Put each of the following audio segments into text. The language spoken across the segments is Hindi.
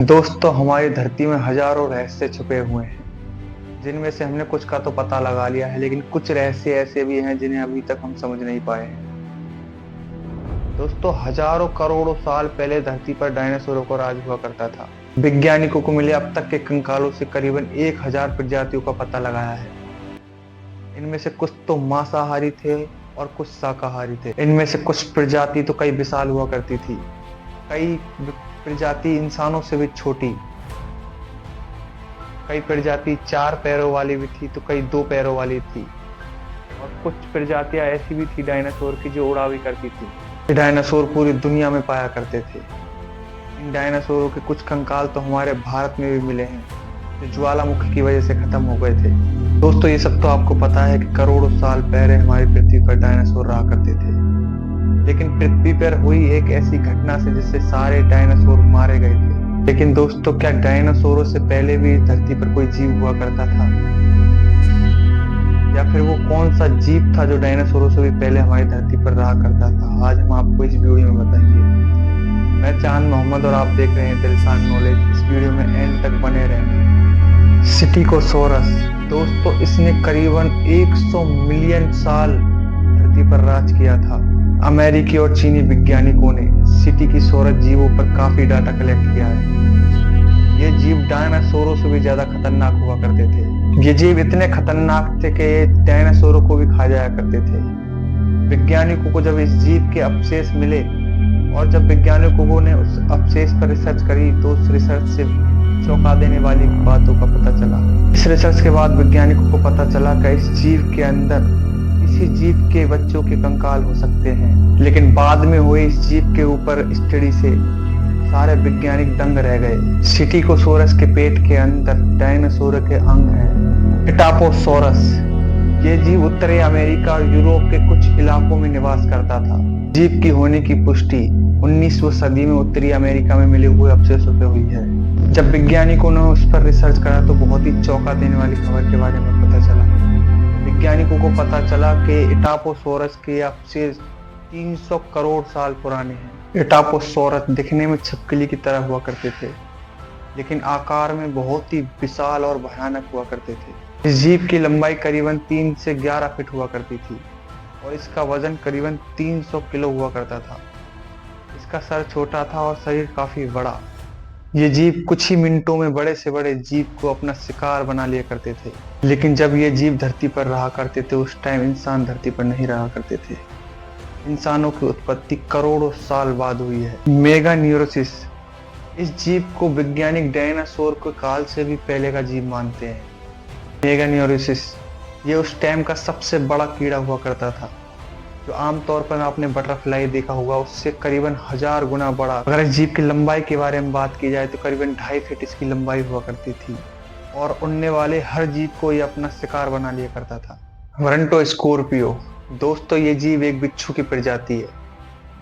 दोस्तों, हमारी धरती में हजारों रहस्य छुपे हुए हैं, जिनमें से हमने कुछ का तो पता लगा लिया है, लेकिन कुछ रहस्य ऐसे भी हैं जिन्हें अभी तक हम समझ नहीं पाए हैं। दोस्तों, हजारों करोड़ों साल पहले धरती पर डायनासोरों का राज हुआ करता था। वैज्ञानिकों को मिले अब तक के कंकालों से करीबन 1000 प्रजातियों का पता लगाया है। इनमें से कुछ तो मांसाहारी थे और कुछ शाकाहारी थे। इनमें से कुछ प्रजाति तो कई विशाल हुआ करती थी, कई प्रजाति इंसानों से भी छोटी, कई प्रजाति 4 पैरों वाली भी थी तो कई 2 पैरों वाली थी, और कुछ प्रजातियां ऐसी भी थी डायनासोर की जो उड़ा भी करती थी। ये डायनासोर पूरी दुनिया में पाया करते थे। इन डायनासोरों के कुछ कंकाल तो हमारे भारत में भी मिले हैं, जो ज्वालामुखी की वजह से खत्म हो गए थे। दोस्तों, ये सब तो आपको पता है कि करोड़ों साल पहले हमारी पृथ्वी पर डायनासोर रहा करते थे, लेकिन पृथ्वी पर हुई एक ऐसी घटना से जिससे सारे डायनासोर मारे गए थे। लेकिन दोस्तों, क्या डायनासोरों से पहले भी इस धरती पर कोई जीव हुआ करता था, या फिर वो कौन सा जीव था जो डायनासोरों से भी पहले हमारी धरती पर रहा करता था? आज हम आपको इस वीडियो में बताएंगे। मैं चांद मोहम्मद और आप देख रहे हैं दिलसान नॉलेज। इस वीडियो में एंड तक बने रहना। सिटिकोसोरस, दोस्तों, इसने करीबन 100 मिलियन साल धरती पर राज किया था। अमेरिकी और चीनी वैज्ञानिकों ने सिटिकोसोरस जीवों पर काफी डाटा कलेक्ट किया है। ये जीव डायनासोरों से भी ज्यादा खतरनाक हुआ करते थे। ये जीव इतने खतरनाक थे कि ये डायनासोरों को भी खा जाया करते थे। वैज्ञानिकों को जब इस जीव के अवशेष मिले और जब वैज्ञानिकों ने उस अवशेष पर रिसर्च करी तो उस रिसर्च से चौंका देने वाली बातों का पता चला। इस रिसर्च के बाद वैज्ञानिकों को पता चला कि इस जीव के अंदर किसी जीव के बच्चों के कंकाल हो सकते हैं। लेकिन बाद में हुए इस जीव के ऊपर स्टडी से सारे वैज्ञानिक दंग रह गए। सिटिकोसोरस के पेट के अंदर डायनासोर के अंग हैं। एटापोसोरस, ये जीव उत्तरी अमेरिका और यूरोप के कुछ इलाकों में निवास करता था। जीव की होने की पुष्टि 19वीं सदी में उत्तरी अमेरिका में मिले हुए अवशेषों पे हुई है। जब वैज्ञानिकों ने उस पर रिसर्च करा तो बहुत ही चौंका देने वाली खबर के बारे में पता चला। वैज्ञानिकों को पता चला कि एटापोसोरस के अवशेष 300 करोड़ साल पुराने हैं। एटापोसोरस दिखने में छिपकली की तरह हुआ करते थे, लेकिन आकार में बहुत ही विशाल और भयानक हुआ करते थे। इस जीव की लंबाई करीबन 3 से 11 फीट हुआ करती थी और इसका वजन करीबन 300 किलो हुआ करता था। इसका सर छोटा था और शरीर काफी बड़ा। ये जीव कुछ ही मिनटों में बड़े से बड़े जीव को अपना शिकार बना लिया करते थे। लेकिन जब ये जीव धरती पर रहा करते थे उस टाइम इंसान धरती पर नहीं रहा करते थे। इंसानों की उत्पत्ति करोड़ों साल बाद हुई है। मेगान्यूरोसिस, इस जीव को वैज्ञानिक डायनासोर के काल से भी पहले का जीव मानते हैं। मेगान्यूरोसिस ये उस टाइम का सबसे बड़ा कीड़ा हुआ करता था, जो आमतौर पर आपने बटरफ्लाई देखा होगा उससे करीबन 1000 गुना बड़ा। अगर इस जीव की लंबाई के बारे में बात की जाए तो करीबन 2.5 फीट इसकी लंबाई हुआ करती थी और उड़ने वाले हर जीव को ये अपना शिकार बना लिया करता था। वरंटो स्कॉर्पियो, दोस्तों, ये जीव एक बिच्छू की प्रजाति है।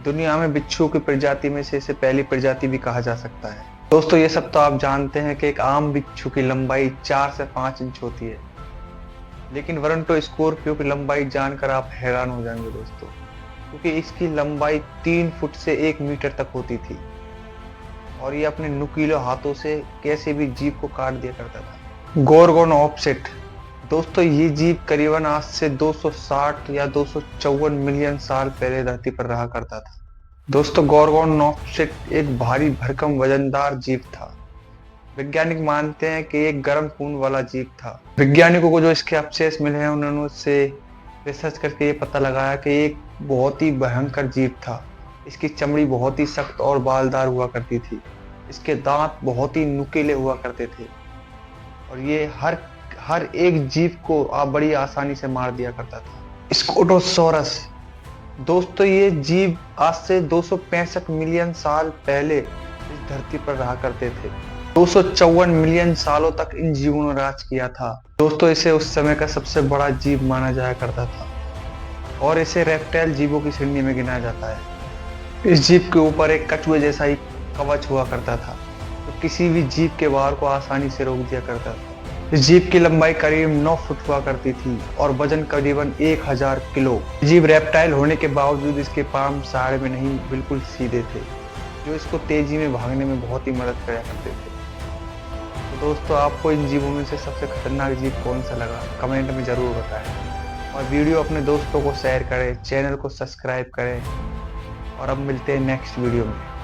दुनिया में बिच्छू की प्रजाति में से इसे पहली प्रजाति भी कहा जा सकता है। दोस्तों, ये सब तो आप जानते हैं कि एक आम बिच्छू की लंबाई 4 से 5 इंच होती है, लेकिन वरंटो स्कॉर्पियो की लंबाई जानकर आप हैरान हो जाएंगे दोस्तों, क्योंकि इसकी लंबाई 3 फुट से 1 मीटर तक होती थी और ये अपने नुकीले हाथों से कैसे भी जीव को काट दिया करता था। गोर्गोनोप्सिस, दोस्तों, ये जीव करीबन आज से 260 या 254 मिलियन साल पहले धरती पर रहा करता था। दोस्तों, गोर्गोनोप्सिस एक भारी भरकम वजनदार जीव था। वैज्ञानिक मानते हैं कि एक गर्म खून वाला जीव था। वैज्ञानिकों को जो इसके अवशेष मिले हैं उन्होंने उससे रिसर्च करके ये पता लगाया कि एक बहुत ही भयंकर जीव था। इसकी चमड़ी बहुत ही सख्त और बालदार हुआ करती थी। इसके दांत बहुत ही नुकीले हुआ करते थे और ये हर एक जीव को आप बड़ी आसानी से मार दिया करता था। स्कोटोसोरस, दोस्तों, ये जीव आज से 265 मिलियन साल पहले इस धरती पर रहा करते थे। 254 मिलियन सालों तक इन जीवों ने राज किया था। दोस्तों, इसे उस समय का सबसे बड़ा जीव माना जाया करता था और इसे रेप्टाइल जीवों की श्रेणी में गिना जाता है। इस जीव के ऊपर एक कछुए जैसा ही कवच हुआ करता था, तो किसी भी जीव के वार को आसानी से रोक दिया करता था। इस जीव की लंबाई करीब 9 फुट हुआ करती थी और वजन करीबन 1000 किलो। जीव रेप्टाइल होने के बावजूद इसके पांव साढ़े में नहीं बिल्कुल सीधे थे, जो इसको तेजी में भागने में बहुत ही मदद किया करते थे। तो दोस्तों, आपको इन जीवों में से सबसे खतरनाक जीव कौन सा लगा, कमेंट में ज़रूर बताएं। और वीडियो अपने दोस्तों को शेयर करें, चैनल को सब्सक्राइब करें। और अब मिलते हैं नेक्स्ट वीडियो में।